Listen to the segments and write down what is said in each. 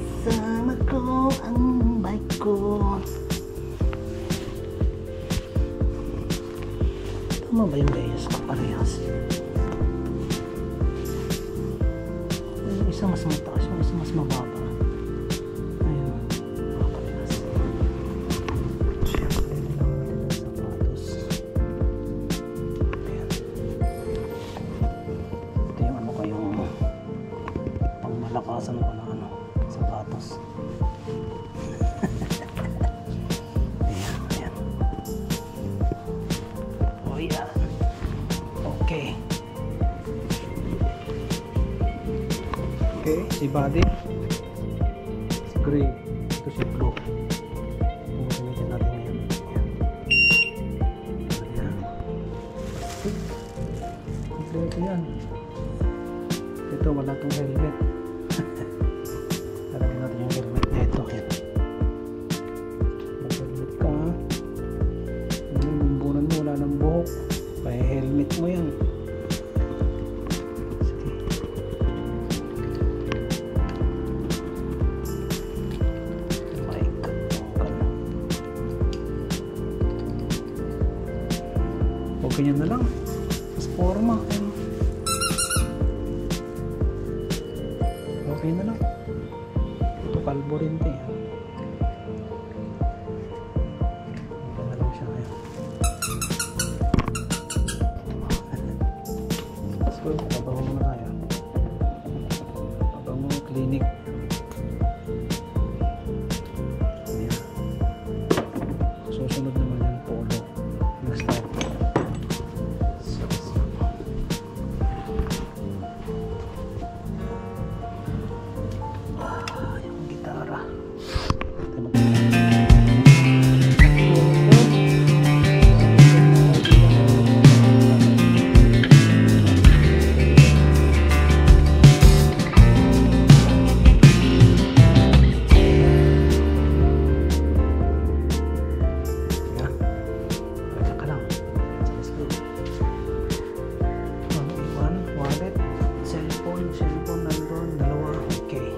Kasama ko ang bike ko. Tama ba yung layers ko parehas? Yung isa mas mataas, yung isa mas mababa. Ayun, parehas. Siyempre, nilawin ng sapatos. Ayan. Ito yung ano ko, yung pangmalakasan ko na ano, sapatos. Ayan, ayan. O yan. Okay. Okay, si body. Si gray. Ito si blue. Ito gamitin natin ngayon. Ayan. Kompleto yan. Ito, wala itong helmet. Lalagyan natin yung helmet na ito. Mag-helmet ka. Yung bumbunan mo, wala ng buhok. Kaya helmet mo yan. Sige. Oh my God. Huwag ganyan na lang. Mas forma. Okay na lang. Ito kalbo rin ito eh. Okay na lang siya ngayon. So, kabango muna tayo. Kabango clinic. Ayan. Susunod naman yung polo. Next time. Yung gitara. Cellphone nandun, dalawa. Okay.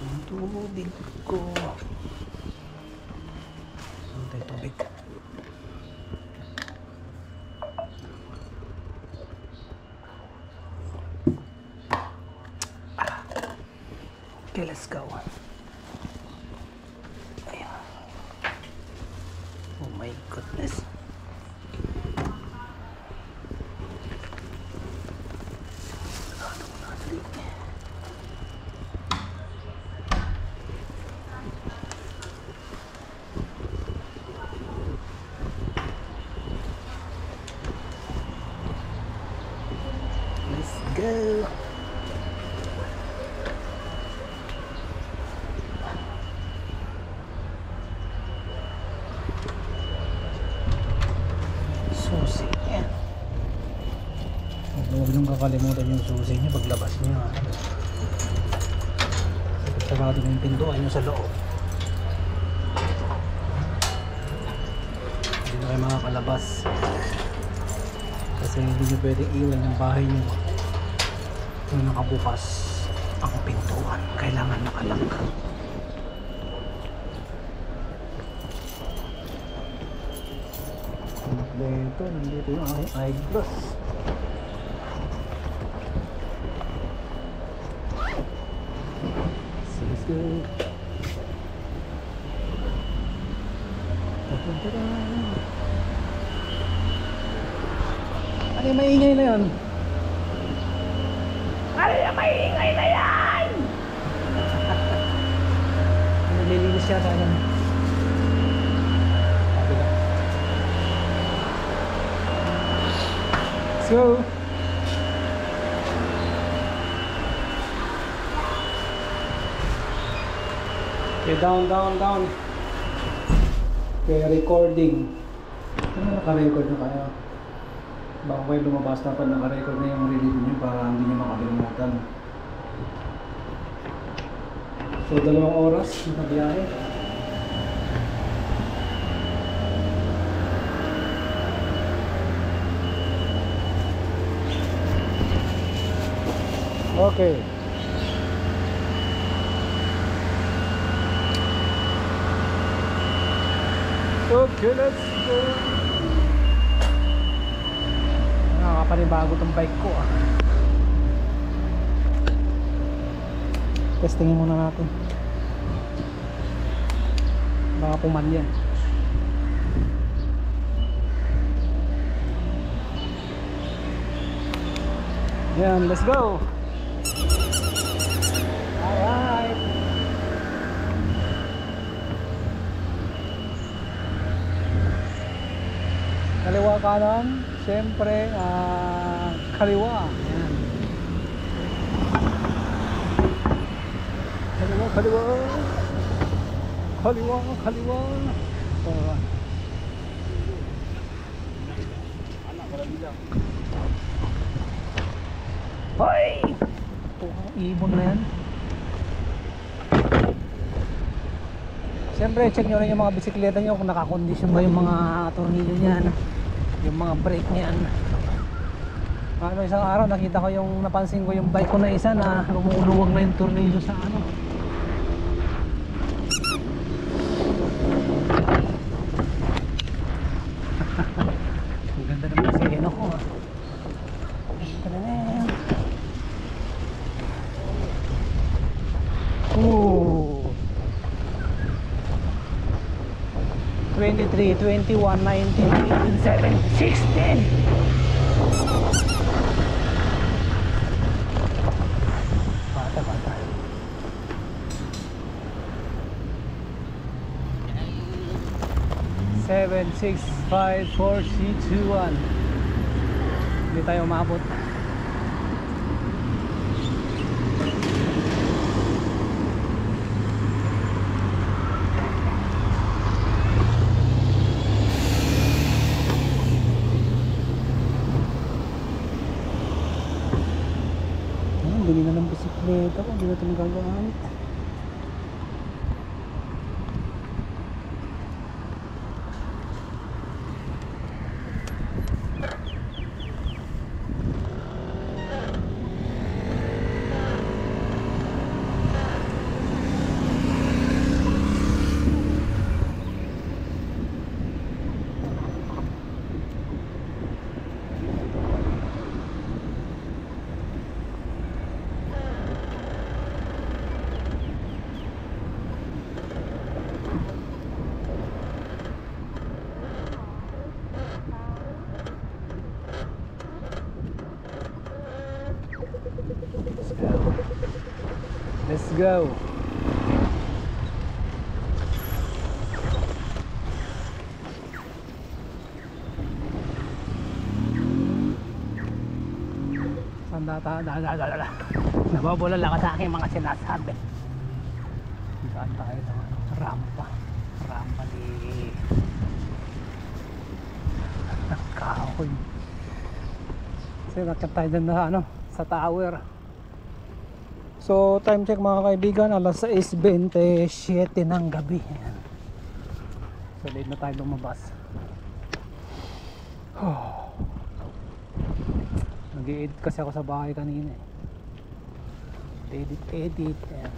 Ang tubig ko. Ang tubig. Okay, let's go. Ayan. Oh my goodness. Let's go. Susi. Ayan. Huwag niyong kakalimutan yung susi niyo paglabas niyo. Sarado yung pintuan niyo sa loob. Hindi na kayo makakalabas. Kasi hindi nyo pwedeng iwan yung bahay nyo kung nakabukas ang pintuan. Kailangan nakalangka. Dito, nandito yung aking eyeglass. So let's go. Ano yung maingay na yun? Ano yung maingay na yan? Nalilinis siya sa akin. Let's go! Okay, down, down, down. Okay, recording. Ano naka-record na kayo? Baka kayo lumabas dapat naka-record na yung release nyo para hindi nyo makalimutan. So, 2 oras na biyahe. Okay. Okay, let's go. Nakakapanibago tong bike ko ah. Testingin muna natin. Baka pumalya. Yan, let's go. Alright. Kaliwa kanan, siyempre kaliwa. Ayan. Kaliwa, kaliwa. Kaliwa, kaliwa. Oh. Hoy! Ito ang ibon na yan. Siyempre, check nyo rin yung mga bisikleta nyo kung nakakondisyon ba yung mga tornilyo nyan, yung mga brake nyan. Ano, isang araw nakita ko napansin ko yung bike ko na isa na lumuluwag na yung tornilyo sa ano. Ang ganda naman kasi yun ako ah. Ganda na yan. Ooh. 23, 21, 19, 18, 17, 16. Bata. 7, 6, 5, 4, 3, 2, 1. Hindi tayo umabot. Bili na ng bisikleta ko, hindi na ito nagagamit. Let's go. Nababula lang sa aking mga sinasabi. Saan tayo sa rampa ni kahoy. Kasi nakita tayo dyan na ano, sa tower. So time check mga kaibigan, alas 6:27 ng gabi. Ayan. So late na tayo lumabas. Nag-i-edit kasi ako sa bahay kanina edit. Ayan.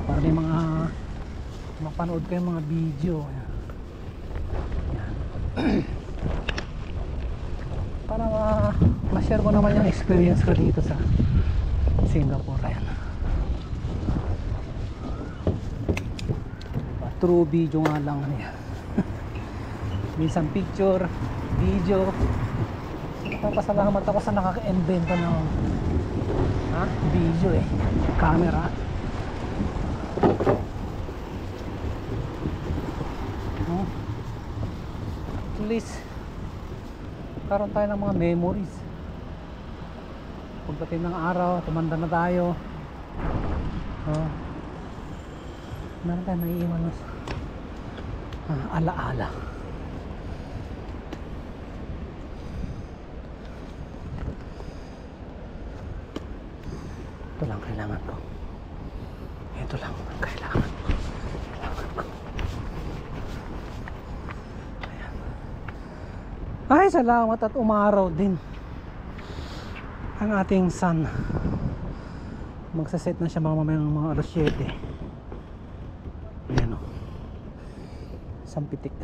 Para may mga mapanood kayo mga video. Ayan. Para ma-share ko naman yung experience ko dito sa Singapore. Ayan. True video nga lang yan. Minsan picture, video. Papasalamat ako sa nakaka-invento ng video camera. At least karoon tayo ng mga memories. Pagdating ng araw, tumanda na tayo. Meron tayo naiiwan na alaala. Ito lang kailangan ko. Ito lang ang kailangan ko. Ayan. Ay, salamat at umaraw din ang ating sun. Magsaset na siya mamamayang mga alas 7. Ayan o. Isang pitik.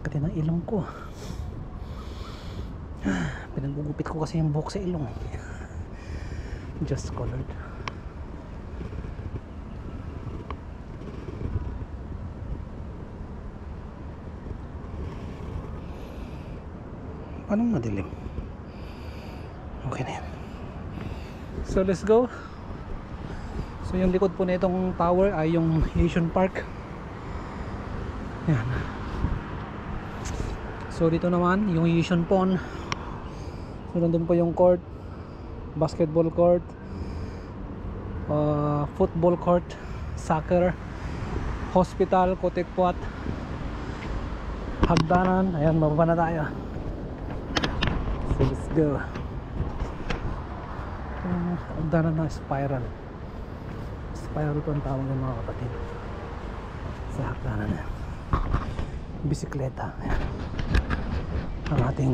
Kati ng ilong ko. Pinagugupit ko kasi yung buhok sa ilong. Just colored. Paano madilim? Okay na yan. So let's go. So yung likod po na itong tower ay yung Asian Park. Yan. So dito naman yung Asian Pond. So nandun po yung court, basketball court, football court, soccer, hospital, Kotekpot, hagdanan. Ayan, mababa na tayo. So let's go. Hagdanan na spiral. Spiral po ang tawag ng mga kapatid sa hagdanan na bisikleta. Ayan ang ating